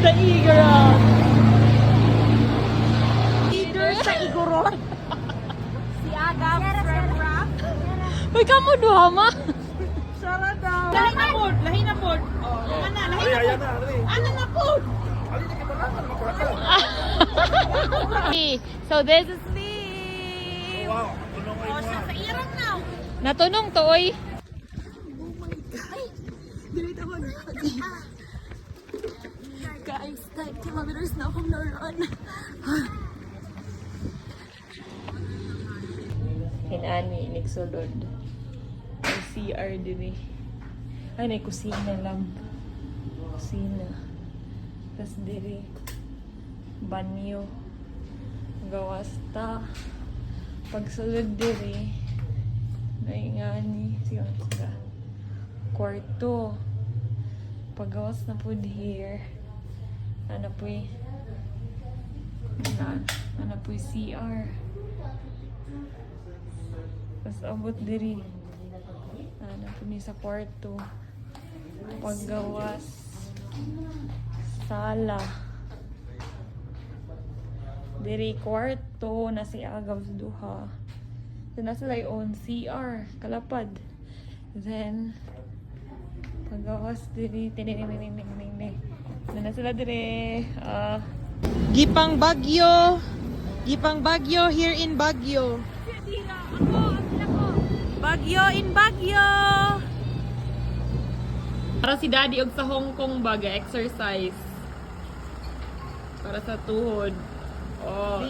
The Igorot. Leader sa Igorot. Si Adam from Rap. Uy, kamo duha ma. Sara daw. Lahi na pod. Lahi na pod. Oh, mana lahi na pod. Ano na pod? So this is me. Wow. Oh, sa irang now. Natunong to, oy. Guys, 9 kilometers na akong na-run. Hinani, nagsulod. May CR din eh. Ay, may kusina lang. Kusina. Tapos diri. Banyo. Gawas ta. Pagsulod diri. Naingani. Siya ka. Kwarto. Paggawas na po here. Ano po eh. Ano po CR. Tapos abot diri. Ano po ni sa kwarto. Paggawas. Sala. Diri kwarto na si agaw sa duha. Then nasa lay on CR. Kalapad. Then paggawas diri. Na sila dire. Gipang Bagyo. Gipang Bagyo here in Bagyo. Bagyo in Bagyo. Para si Daddy og sa Hong Kong baga exercise. Para sa tuhod. Oh.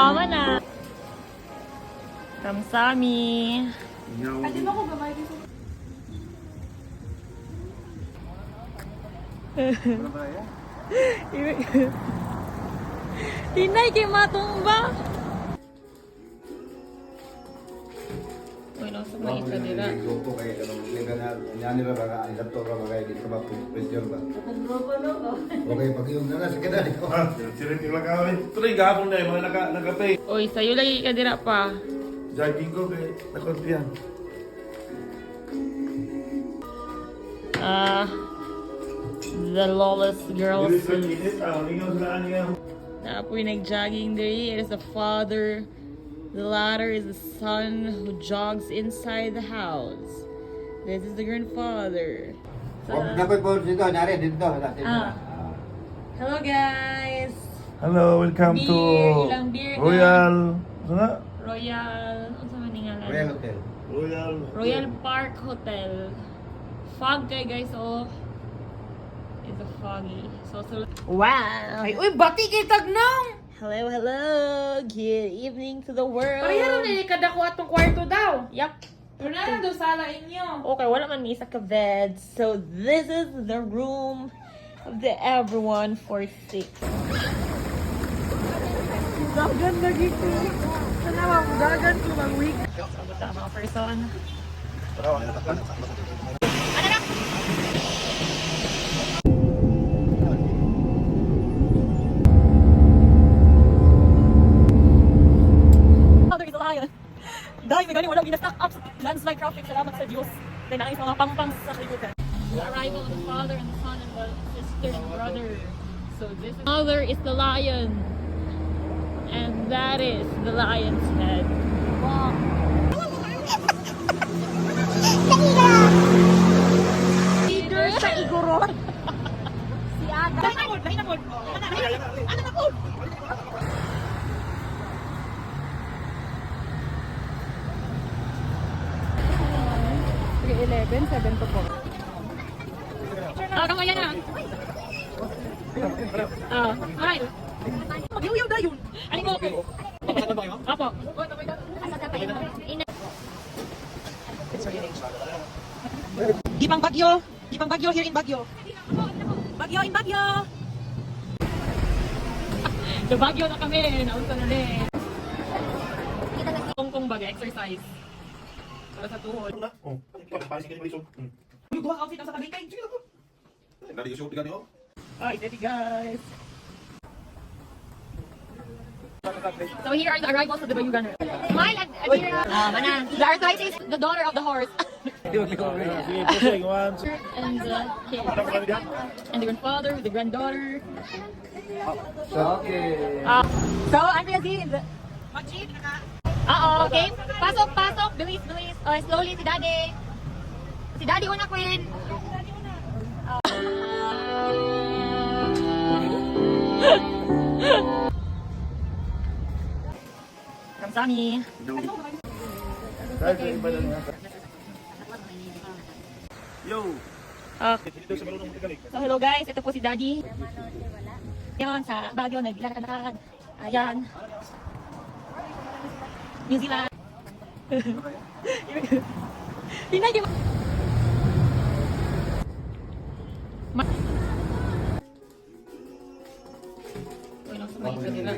Mana. Kamsami. Tinay kay matumba. Uy, nasa mga isa dira. Grupo kayo, yan nila ba, ang laptop ba kayo, dito ba, pressure ba? Okay, pag yung nanas, kita dito. Sirit yung lagawin. Tuloy, gahapon na yung mga nagapay. Uy, sa'yo lagi ka dira pa. Jogging ko kay nakontiyan. The lawless girls. Init, lingaw sila niya. Apoy nag-jogging diri. It is the father. The latter is the son who jogs inside the house. This is the grandfather. Dapat po dito, nari dito. Hello guys. Hello, welcome Beer, to ilang beer na? Royal. Ano nga? Royal. Ano sa maningalan? Royal Hotel. Royal Park Hotel. Fog kay guys, oh. It's a foggy. So, wow! Ay, uy, bati kay Tagnong. Hello, hello! Good evening to the world! Parehara na kadako atong kwarto daw. Yup. Pero na daw sala inyo. Okay, wala man isa ka bed. So, this is the room of the everyone for 6. Dagan lagi ko. Sana dagan ko mag-week. Tama mga person. There is a lion. Dahil may galing walang gina-stack up. Landslide traffic. Salamat sa Diyos. Dahil nakais mga pangpang sa kalibutan. The arrival of the father and the son and the sister and brother. So this is mother is the lion. And that is the lion's head. Wow. Leader sa Igorot. Si Adam. Lahi na pod. Ano na pod? Kamaya na. Alright. Mag-iuyaw na yun. Ano mo? Apo. Gipang Bagyo. Gipang Bagyo here in Bagyo. Bagyo in Bagyo. Sa Baguio na kami. Naunta na din. kong baga, exercise. Para sa tuhod. Oh, papasin kayo iso. Yung duha outfit ang sa kabitay. Sige lang po. Nari iso tiga niyo. Ay, ready guys. So here are the arrivals of the Bayou Gunner. Smile at Adira. The arthritis, the daughter of the horse. And the kid. And the grandfather with the granddaughter. Okay. So, Andrea Zid. Majid, naka. Okay. Pasok, pasok. Bilis, bilis. Slowly, si Daddy. Si Daddy una, Queen. Kamsami. Yo. So, hello guys. Ito po si Daddy. Yan, sa Baguio, naglalakad-lakad. Ayan. New Zealand. Tingnan niyo. Uy, nang sumayin sa nila.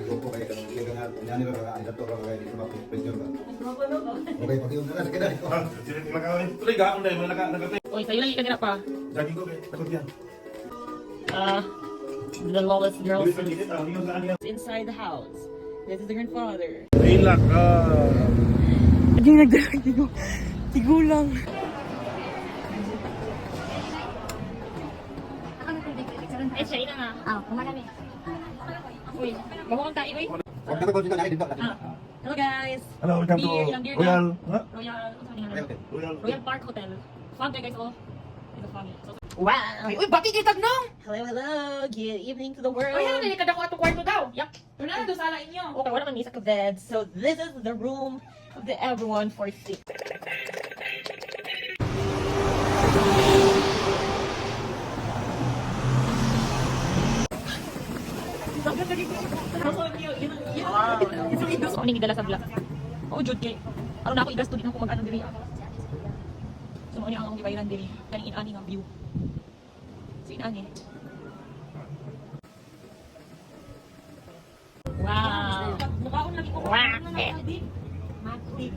Okay, pag yung na sa kedali ko. Sirip yung lakaw eh. Tuloy gahapon dahil mga nakapit. Uy, sa'yo lang ikanira pa. Daging ko eh. Takot yan. The lawless girls Tuloy sa ginit. Hingaw saan yan. inside the house. This is the grandfather. Ilak. Hindi nagdala. Tigulang. Eh, siya ina nga. Kumarami. Uy, mahukang tayo, uy. Hello guys. Hello, welcome to Beer, ilang beer Royal. na? Royal, ano sabi nga? Royal. Royal Park Hotel. Fun guys, oh. Ito fun. So, Wow. Uy, bati kitag nong. hello, hello. Good evening to the world. Uy, ano nilikad ako atong kwarto daw. Yup. Doon na, doon sa ala inyo. Okay, wala man isa ka bed. So this is the room of the everyone for sleep. So, ano yung idala sa vlog? Oh, Jude kay. Ano na ako i-gasto din ako mag-ano diri. So, ano ang gibayaran diri? Kaning inani nga view. So, inani. Wow. Mukhaon lagi ko. Wow. Matik.